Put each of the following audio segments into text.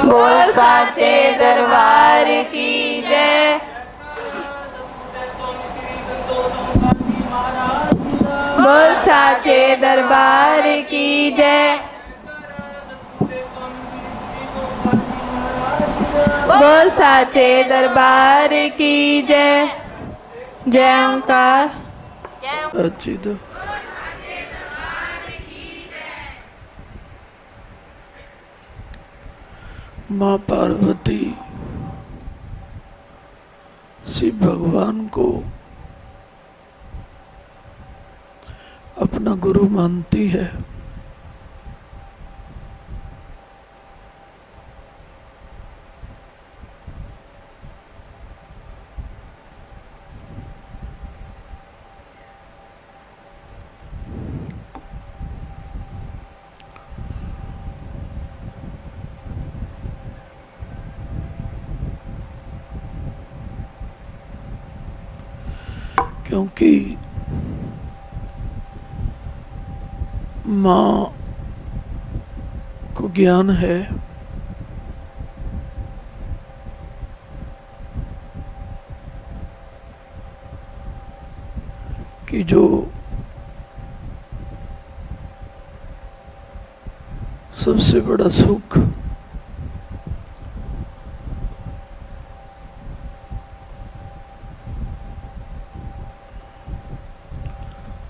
बोल साचे दरबार की जय। बोल साचे दरबार की जय। बोल साचे दरबार की जय। जय ओंकार। अचित माँ पार्वती शिव भगवान को अपना गुरु मानती है। क्योंकि माँ को ज्ञान है कि जो सबसे बड़ा सुख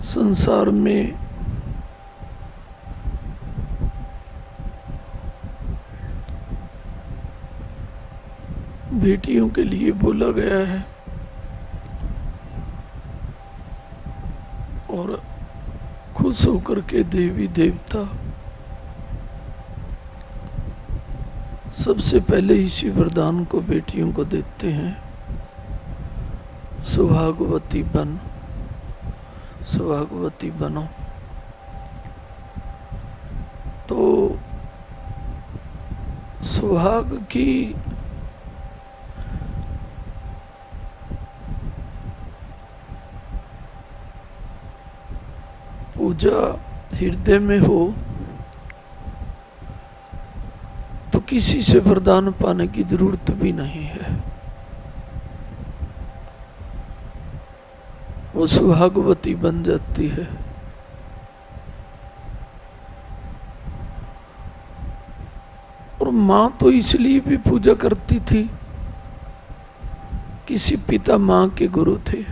संसार में बेटियों के लिए बोला गया है और खुश होकर के देवी देवता सबसे पहले इसी वरदान को बेटियों को देते हैं, सुहागवती बन, सुहागवती बनो। तो सुहाग की पूजा हृदय में हो तो किसी से वरदान पाने की जरूरत भी नहीं है। वो सुहागवती बन जाती है। और माँ तो इसलिए भी पूजा करती थी, किसी पिता माँ के गुरु थे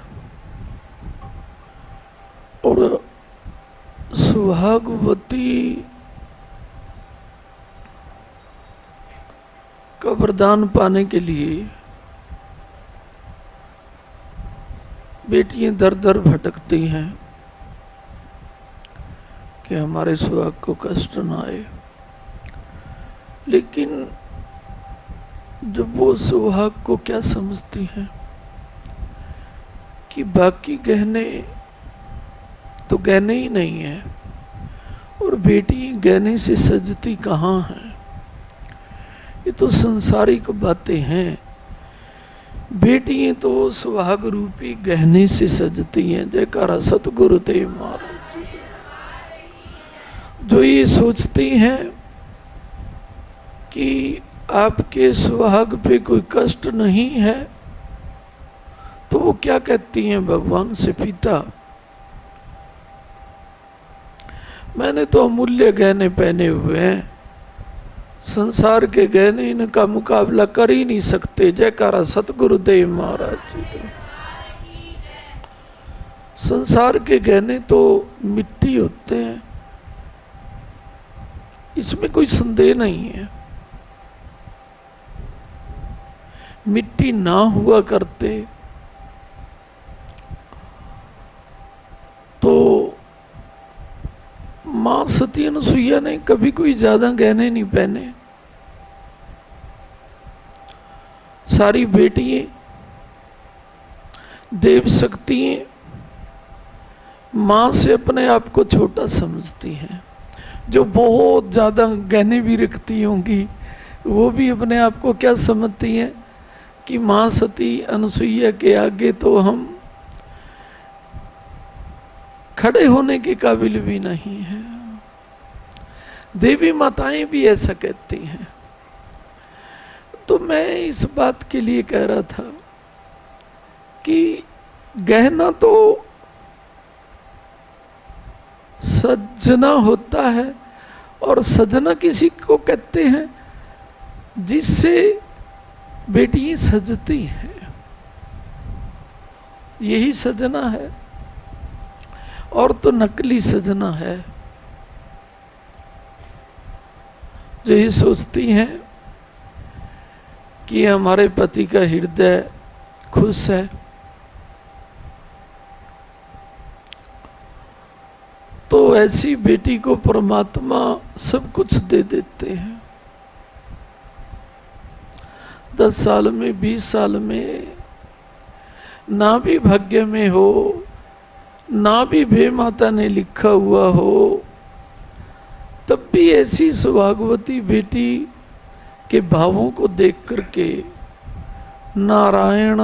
और सुहागवती का वरदान पाने के लिए बेटियां दर दर भटकती हैं कि हमारे सुहाग को कष्ट ना आए। लेकिन जब वो सुहाग को क्या समझती हैं कि बाकी गहने तो गहने ही नहीं है और बेटी गहने से सजती कहाँ है, ये तो संसारिक बातें हैं। बेटियां तो सुहाग रूपी गहने से सजती हैं। जयकारा सतगुरुदेव महाराज जी। जो ये सोचती हैं कि आपके सुहाग पे कोई कष्ट नहीं है, तो वो क्या कहती हैं भगवान से, पिता मैंने तो अमूल्य गहने पहने हुए हैं, संसार के गहने इनका मुकाबला कर ही नहीं सकते। जयकारा सतगुरुदेव महाराज जी। संसार के गहने तो मिट्टी होते हैं, इसमें कोई संदेह नहीं है। मिट्टी ना हुआ करते तो मां सती अनुसुईया ने कभी कोई ज्यादा गहने नहीं पहने। सारी बेटियां देव शक्तियां मां से अपने आप को छोटा समझती हैं। जो बहुत ज्यादा गहने भी रखती होंगी वो भी अपने आप को क्या समझती हैं कि मां सती अनुसुईया के आगे तो हम खड़े होने के काबिल भी नहीं है। देवी माताएं भी ऐसा कहती हैं। तो मैं इस बात के लिए कह रहा था कि गहना तो सजना होता है, और सजना किसी को कहते हैं जिससे बेटी सजती है, यही सजना है। और तो नकली सजना है जो ये सोचती हैं कि हमारे पति का हृदय खुश है, तो ऐसी बेटी को परमात्मा सब कुछ दे देते हैं। 10 साल में, 20 साल में, ना भी भाग्य में हो, ना भी भे माता ने लिखा हुआ हो, तब भी ऐसी सौभाग्यवती बेटी के भावों को देख करके नारायण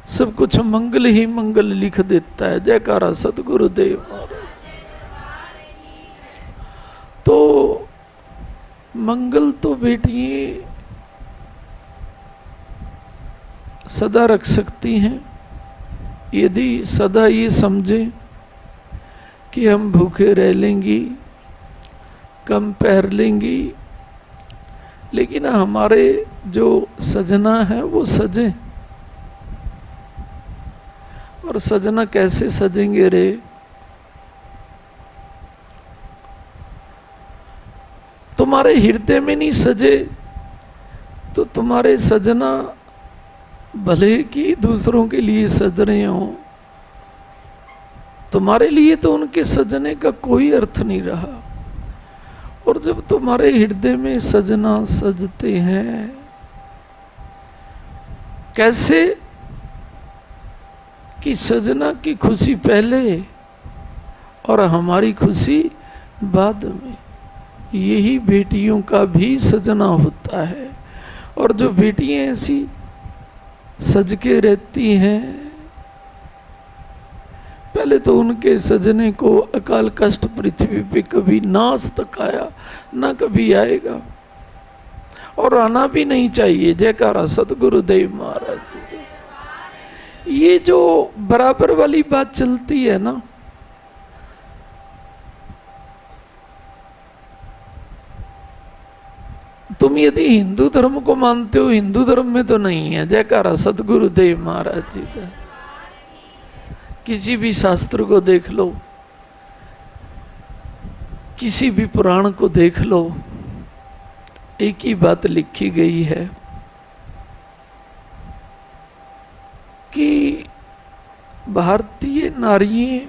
सब कुछ मंगल ही मंगल लिख देता है। जयकारा सतगुरुदेव महाराज। तो मंगल तो बेटी सदा रख सकती हैं, यदि सदा ये समझे कि हम भूखे रह लेंगी, कम पहर लेंगी, लेकिन हमारे जो सजना है वो सजे। और सजना कैसे सजेंगे रे? तुम्हारे हृदय में नहीं सजे तो तुम्हारे सजना भले कि दूसरों के लिए सज रहे हो, तुम्हारे लिए तो उनके सजने का कोई अर्थ नहीं रहा। और जब तुम्हारे हृदय में सजना सजते हैं, कैसे कि सजना की खुशी पहले और हमारी खुशी बाद में। यही बेटियों का भी सजना होता है। और जो बेटियां ऐसी सज के रहती हैं, पहले तो उनके सजने को अकाल कष्ट पृथ्वी पे कभी ना आज तक आया, ना कभी आएगा, और आना भी नहीं चाहिए। जयकारा सतगुरुदेव महाराज जी। ये जो बराबर वाली बात चलती है ना, तुम यदि हिंदू धर्म को मानते हो, हिंदू धर्म में तो नहीं है। जयकारा सतगुरुदेव महाराज जी का। किसी भी शास्त्र को देख लो, किसी भी पुराण को देख लो, एक ही बात लिखी गई है कि भारतीय नारियां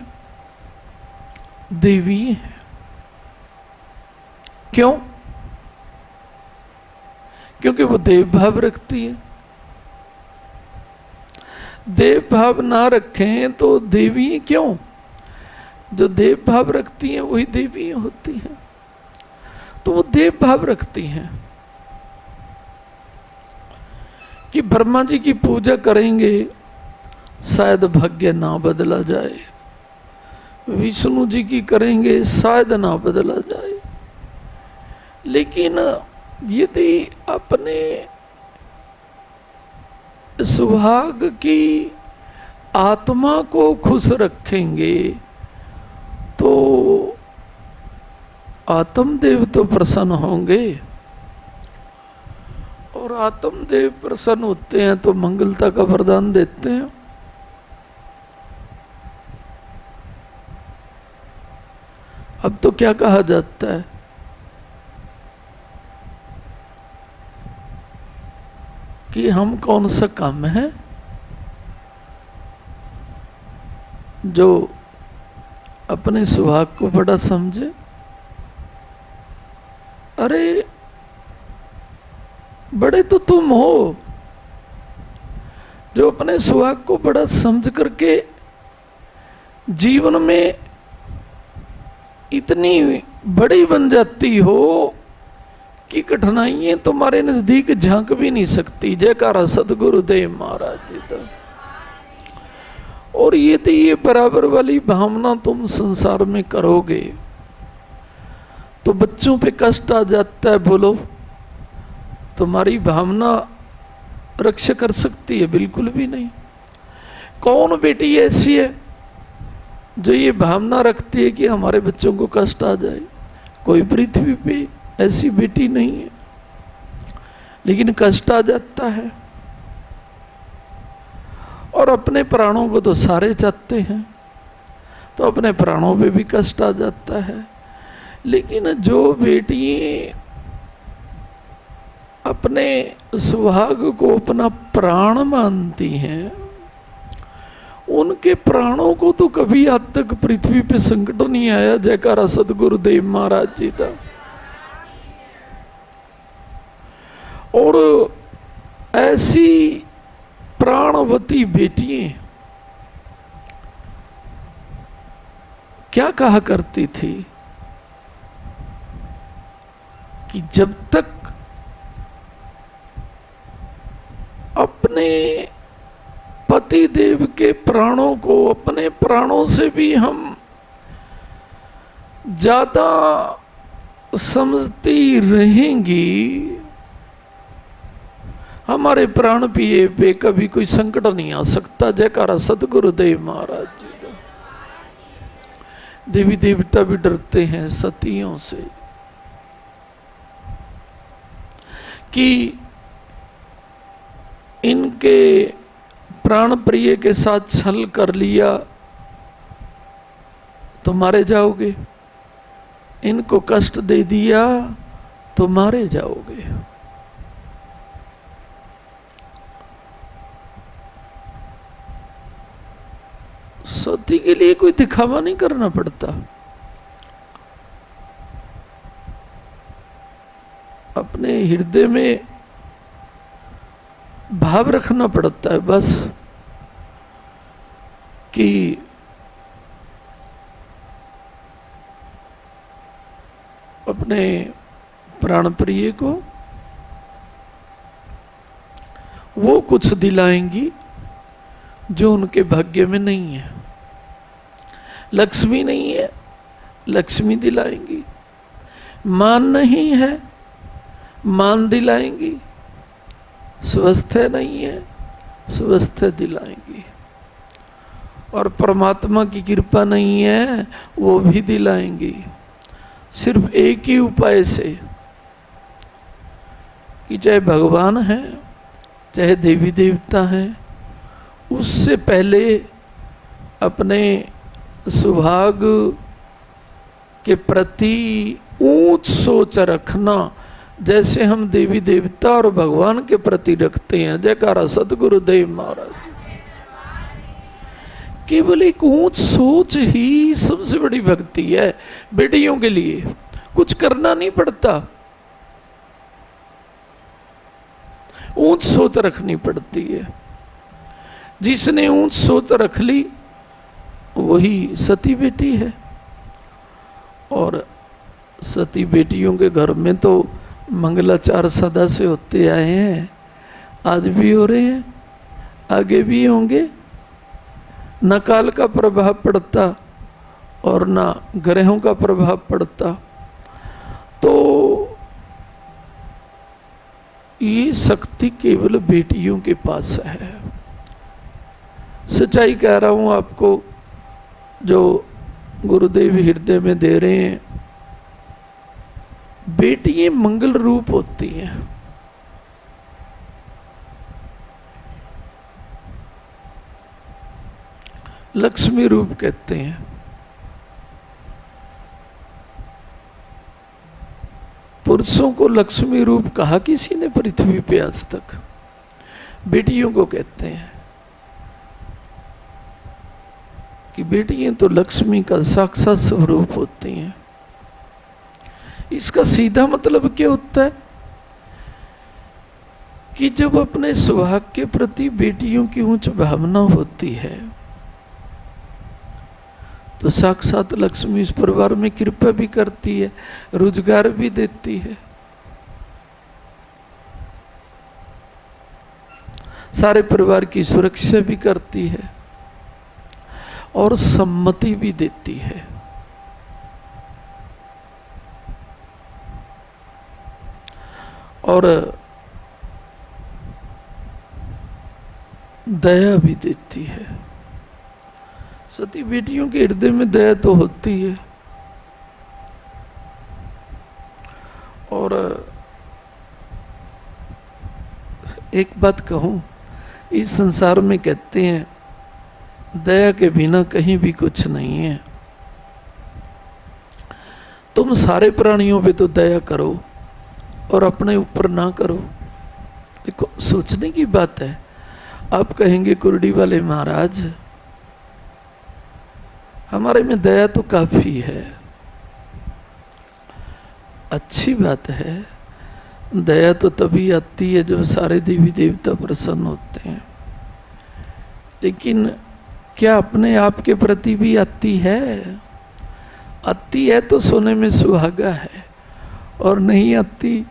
देवी हैं। क्यों? क्योंकि वो देव भाव रखती है। देव भाव ना रखें तो देवी क्यों? जो देव भाव रखती हैं वही देवी होती हैं। तो वो देव भाव रखती हैं कि ब्रह्मा जी की पूजा करेंगे शायद भाग्य ना बदला जाए, विष्णु जी की करेंगे शायद ना बदला जाए। लेकिन यदि अपने सुहाग की आत्मा को खुश रखेंगे तो आत्मदेव तो प्रसन्न होंगे, और आत्मदेव प्रसन्न होते हैं तो मंगलता का वरदान देते हैं। अब तो क्या कहा जाता है कि हम कौन सा काम है जो अपने सुहाग को बड़ा समझे। अरे बड़े तो तुम हो जो अपने सुहाग को बड़ा समझ करके जीवन में इतनी बड़ी बन जाती हो कि कठिनाइयां तुम्हारे नजदीक झांक भी नहीं सकती। जयकारा सतगुरुदेव महाराज जी का। और ये बराबर वाली भावना तुम संसार में करोगे तो बच्चों पे कष्ट आ जाता है। बोलो, तुम्हारी भावना रक्षा कर सकती है? बिल्कुल भी नहीं। कौन बेटी ऐसी है जो ये भावना रखती है कि हमारे बच्चों को कष्ट आ जाए? कोई पृथ्वी पे ऐसी बेटी नहीं है, लेकिन कष्ट आ जाता है। और अपने प्राणों को तो सारे चाहते हैं, तो अपने प्राणों पे भी कष्ट आ जाता है। लेकिन जो बेटी अपने सुहाग को अपना प्राण मानती हैं, उनके प्राणों को तो कभी आज तक पृथ्वी पे संकट नहीं आया। जयकारा सतगुरुदेव महाराज जी का। और ऐसी प्राणवती बेटियां क्या कहा करती थी कि जब तक अपने पति देव के प्राणों को अपने प्राणों से भी हम ज्यादा समझती रहेंगी, हमारे प्राण पिए पे कभी कोई संकट नहीं आ सकता। जयकारा सतगुरुदेव महाराज जी का। देवी देवता भी डरते हैं सतियों से कि इनके प्राण प्रिय के साथ छल कर लिया तो मारे जाओगे, इनको कष्ट दे दिया तो मारे जाओगे। सती के लिए कोई दिखावा नहीं करना पड़ता, अपने हृदय में भाव रखना पड़ता है बस कि अपने प्राण प्रिय को वो कुछ दिलाएंगी जो उनके भाग्य में नहीं है। लक्ष्मी नहीं है, लक्ष्मी दिलाएंगी। मान नहीं है, मान दिलाएंगी। स्वस्थ नहीं है, स्वस्थ दिलाएंगी। और परमात्मा की कृपा नहीं है, वो भी दिलाएंगी। सिर्फ एक ही उपाय से कि चाहे भगवान है चाहे देवी देवता हैं, उससे पहले अपने सुहाग के प्रति ऊंच सोच रखना, जैसे हम देवी देवता और भगवान के प्रति रखते हैं। जयकारा सतगुरुदेव महाराज। केवल एक ऊंच सोच ही सबसे बड़ी भक्ति है। बेटियों के लिए कुछ करना नहीं पड़ता, ऊंच सोच रखनी पड़ती है। जिसने ऊंच सोच रख ली वही सती बेटी है। और सती बेटियों के घर में तो मंगलाचार सदा से होते आए हैं, आज भी हो रहे हैं, आगे भी होंगे। न काल का प्रभाव पड़ता और न ग्रहों का प्रभाव पड़ता। तो ये शक्ति केवल बेटियों के पास है। सच्चाई कह रहा हूं आपको, जो गुरुदेव हृदय में दे रहे हैं। बेटियां मंगल रूप होती हैं। लक्ष्मी रूप कहते हैं। पुरुषों को लक्ष्मी रूप कहा किसी ने पृथ्वी पे आज तक? बेटियों को कहते हैं कि बेटियां तो लक्ष्मी का साक्षात स्वरूप होती हैं। इसका सीधा मतलब क्या होता है कि जब अपने सुहाग के प्रति बेटियों की उच्च भावना होती है तो साक्षात लक्ष्मी इस परिवार में कृपा भी करती है, रोजगार भी देती है, सारे परिवार की सुरक्षा भी करती है और सम्मति भी देती है। और दया भी देती है। सती बेटियों के हृदय में दया तो होती है। और एक बात कहूं, इस संसार में कहते हैं दया के बिना कहीं भी कुछ नहीं है। तुम सारे प्राणियों पे तो दया करो और अपने ऊपर ना करो। देखो, सोचने की बात है। आप कहेंगे कुर्डी वाले महाराज, हमारे में दया तो काफी है। अच्छी बात है, दया तो तभी आती है जब सारे देवी देवता प्रसन्न होते हैं। लेकिन क्या अपने आप के प्रति भी आती है? आती है तो सोने में सुहागा है, और नहीं आती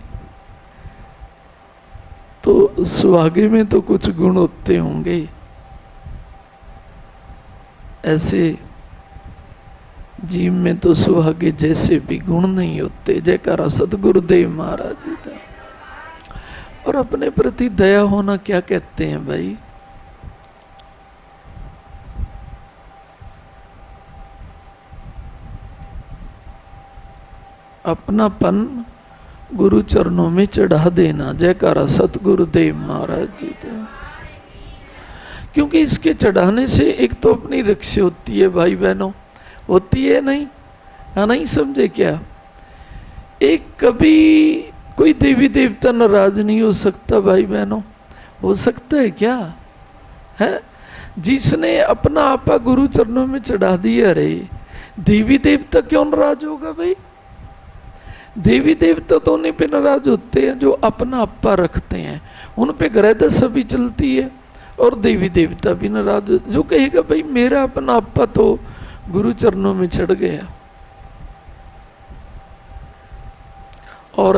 तो सुहागे में तो कुछ गुण होते होंगे। ऐसे जीव में तो सुहागे जैसे भी गुण नहीं होते। जयकारा सतगुरुदेव महाराज जी का। और अपने प्रति दया होना क्या कहते हैं भाई? अपनापन गुरु चरणों में चढ़ा देना। जयकारा सतगुरुदेव महाराज जी का। क्योंकि इसके चढ़ाने से एक तो अपनी रक्षा होती है भाई बहनों, होती है नहीं? हाँ, नहीं समझे क्या? एक कभी कोई देवी देवता नाराज नहीं हो सकता भाई बहनों? हो सकता है क्या? है जिसने अपना आपा गुरु चरणों में चढ़ा दिया रे, देवी देवता क्यों नाराज होगा भाई? देवी देवता तो उन्हीं पे नाराज होते हैं जो अपना आपा रखते हैं, उन पे ग्रह दशा भी चलती है। और देवी देवता भी नाराज, जो कहेगा भाई मेरा अपना आपा तो गुरु चरणों में चढ़ गया। और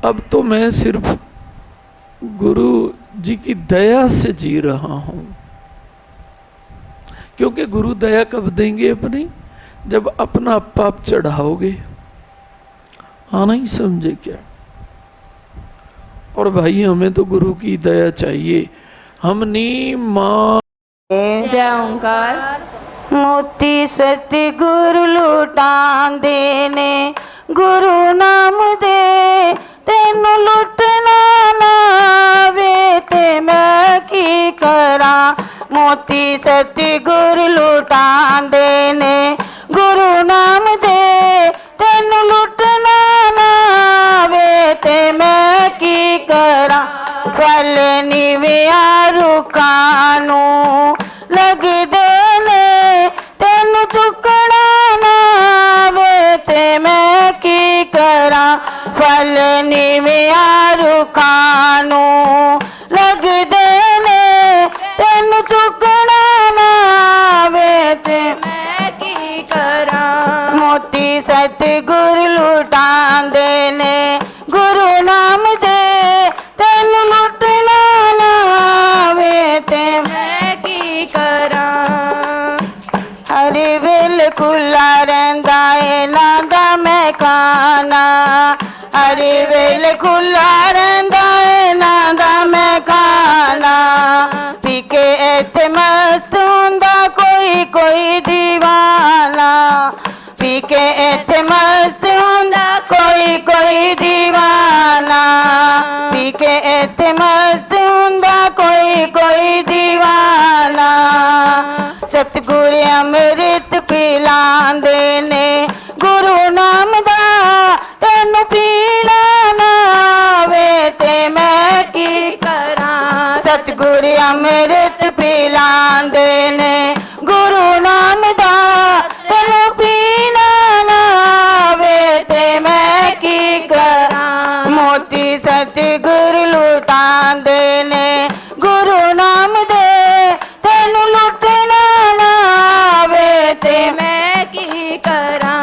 अब तो मैं सिर्फ गुरु जी की दया से जी रहा हूं, क्योंकि गुरु दया कब देंगे अपनी? जब अपना आपा आप चढ़ाओगे। हाँ, नहीं समझे क्या? और भाई हमें तो गुरु की दया चाहिए। हम नी मां जय ओंकार। मोती सतगुरु लुटांदे ने, गुरु नाम दे तेनू लुटना ना वे ते मैं की करा। मोती सतगुरु लुटांदे ने, गुरु नाम दे तेनू लुटना ना वे ते मैं की करा। फल निविया रुकानू लग देने तेनू चुकना ना वे ते मैं की करा। फल निविया रुकानू लग देने तेनू चुकना ना वे ते मैं की करा। मोती सतगुरु लुटांदे ने, गुरु नाम दे तेनू लुटना ना वे ते मैं की करा। हरे वेल खुला रहिंदा ए नांदा मैं खाना। हरे वेल खुला रहिंदा ए नांदा मैं खाना। पी के इत्थे मस्त हुंदा कोई कोई दीवाना। पी के इत्थे मस्त हुंदा कोई कोई दीवाना। पी के इत्थे मस्त हुंदा कोई कोई दीवाना। सतगुरु अमृत पिलांदे ने, गुरु नाम दा तेनू पीना ना वे ते मैं की करा। सतगुरु अमृत पिलांदे ने, गुरु नाम दा तेनू पीना ना वे ते मैं की करा। मोती सतगुरु लुटांदे ने, गुरु नाम दे तेनू लुटना ना वे ते मैं की करा।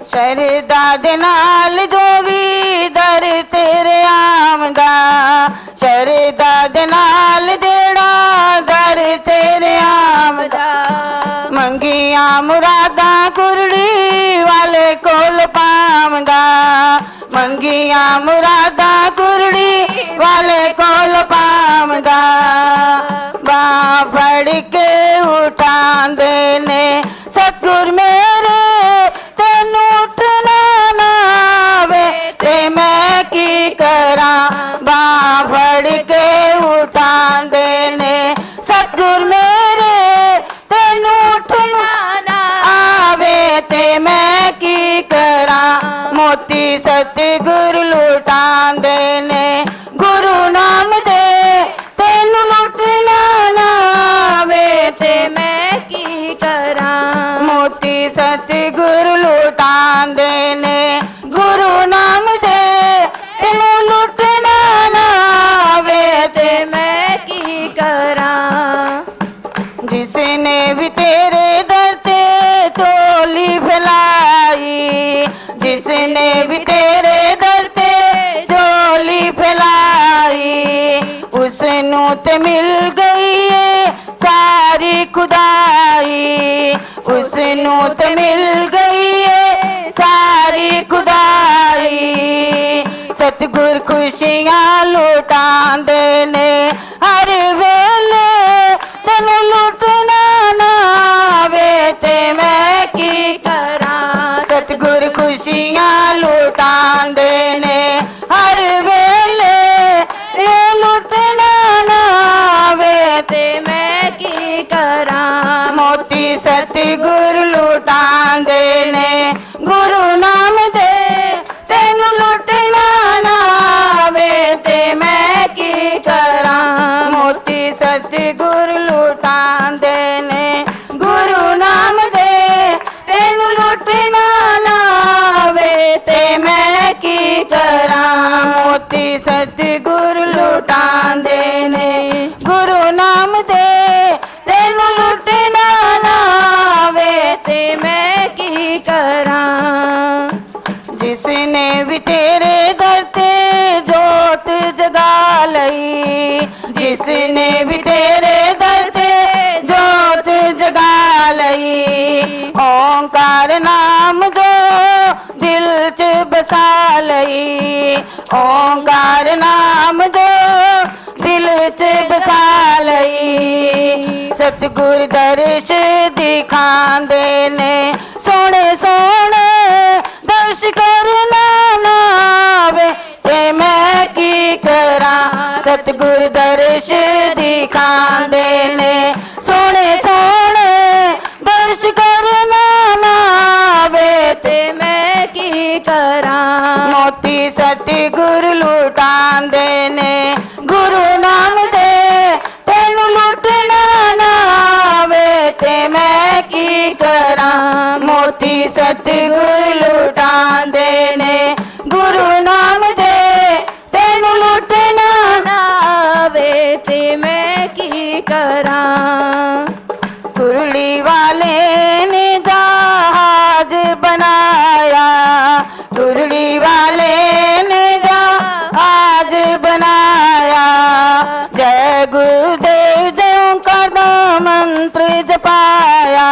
शरदा दे नाल जो भी दर तेरे आमदा। शरदा दे नाल जेड़ा दर तेरे आमदा। मंगिया मुरादा कुरड़ी वाले कोल पामदा। मंगिया मुरादा कुरड़ी वाले कोल पामदा। ਆਮਦਾ ਬਾਂਹ ਫੜ ਕੇ ਉਠਾਉਂਦੇ ਨੇ ਸਤਿਗੁਰ ਮੇਰੇ ਤੈਨੂੰ ਉੱਠਣਾ ਨਾ ਆਵੇ ਤੇ ਮੈਂ ਕੀ ਕਰਾਂ ਬਾਂਹ ਫੜ ਕੇ ਉਠਾਉਂਦੇ ਨੇ ਸਤਿਗੁਰ ਮੇਰੇ ਤੈਨੂੰ ਉੱਠਣਾ ਨਾ ਆਵੇ ਤੇ ਮੈਂ ਕੀ ਕਰਾਂ ਮੋਤੀ ਸਤਿਗੁਰ ਲੁਟਾਉਂਦੇ ਨੇ ਗੁਰੂ ਨਾਮ ਦੇ ਤੈਨੂੰ ਲੁਟਣਾ ਨਾ ਆਵੇ ਤੇ ਮੈਂ ਕੀ ਕਰਾਂ ਮੋਤੀ ਸਤਿਗੁਰ ਲੁਟਾਉਂਦੇ ਨੇ ਗੁਰੂ ਨਾਮ ਦੇ ਤੈਨੂੰ ਲੁਟਣਾ ਨਾ ਆਵੇ ਤੇ ਮੈਂ ਕੀ ਕਰਾਂ जिसने भी तेरे दर ते झोली फैलाई जिसने भी तेरे दर ते झोली फैलाई उसनू ते मिल गई है सारी खुदाई उसनू ते मिल गई है सारी खुदाई सतगुर खुशियां लुटांदे ने हर वेले तैनू लुटना ना आवे ते मैं की करा सतगुर खुशियां लुटांदे ने हर वेले लुटना ना आवे ते मैं की करा मोती सतगुर लुटांदे ने गुरु नाम दे तैनू लुटना ना आवे ते मैं की करा मोती सतगुर लुटांदे ने गुरु नाम दे तैनू लुटना ना आवे ते मैं की करा मोती सतगुर लुटांदे ने गुरु नाम दे तैनू लुटना ना आवे ते मैं की करा जिसने भी तेरे दर ते जोत जगा लई जिसने भी तेरे दर ते जोत जगा लई ओंकार नाम जो दिल च बसा लई ओंकार नाम जो दिल च बसा लई सतगुर दर्श दिखांदे ने सोने सोने दर्श करना ना आवे ते मैं की करा सतगुर दर्श दिखांदे ने सोने सोने दर्श करना ना आवे ते मैं की करा मोती सतगुर लुटांदे ने गुरु नाम दे तैनू लुटना ना आवे ते मैं की करा मोती सतगुर लुटांदे ने गुरु नाम दे तैनू लुटना ना आवे ते मैं की करा कुरली वाले ने जहाज बनाया कुरली वाले ने जहाज बनाया जय गुरुदेव जय का मंत्र जपाया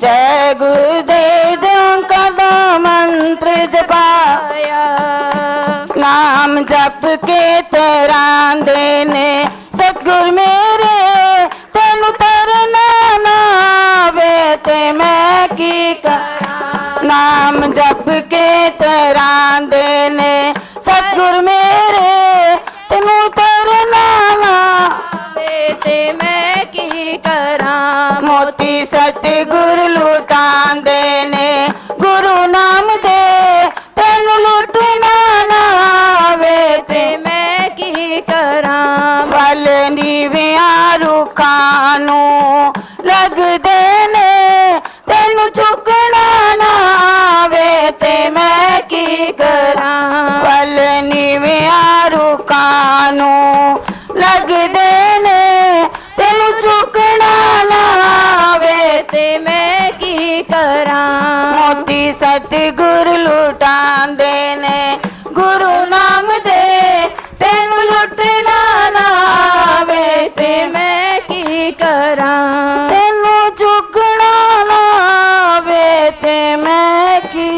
जय गुरुदेव जय का मंत्र जपाया नाम जप के तरांदे ने सतगुर मेरे तैनू तरना ना आवे ते मैं की करा नाम जप के तरांदे ने सतगुर मेरे तैनू तरना ना आवे ते मैं की करा मोती सतगुर लुटांदे ने गुरु नाम दे तैनू लुटना ना आवे ते मैं की करा फल नीवियां रुखां नू लगदे ने तैनू चुकना ना आवे ते मैं की करा फल नीवियां रुखां नू लगदे ने तैनू चुकना ना आवे ते मैं की करा मोती सतगुर लुटांदे ने गुरु नाम दे तैनू लुटना ना आवे ते मैं की करा तैनू चुकना ना आवे ते मैं की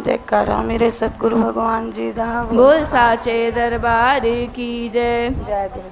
जयकारा मेरे सतगुरु भगवान जी दा। बोल साचे दरबार की जय। जय गुरु।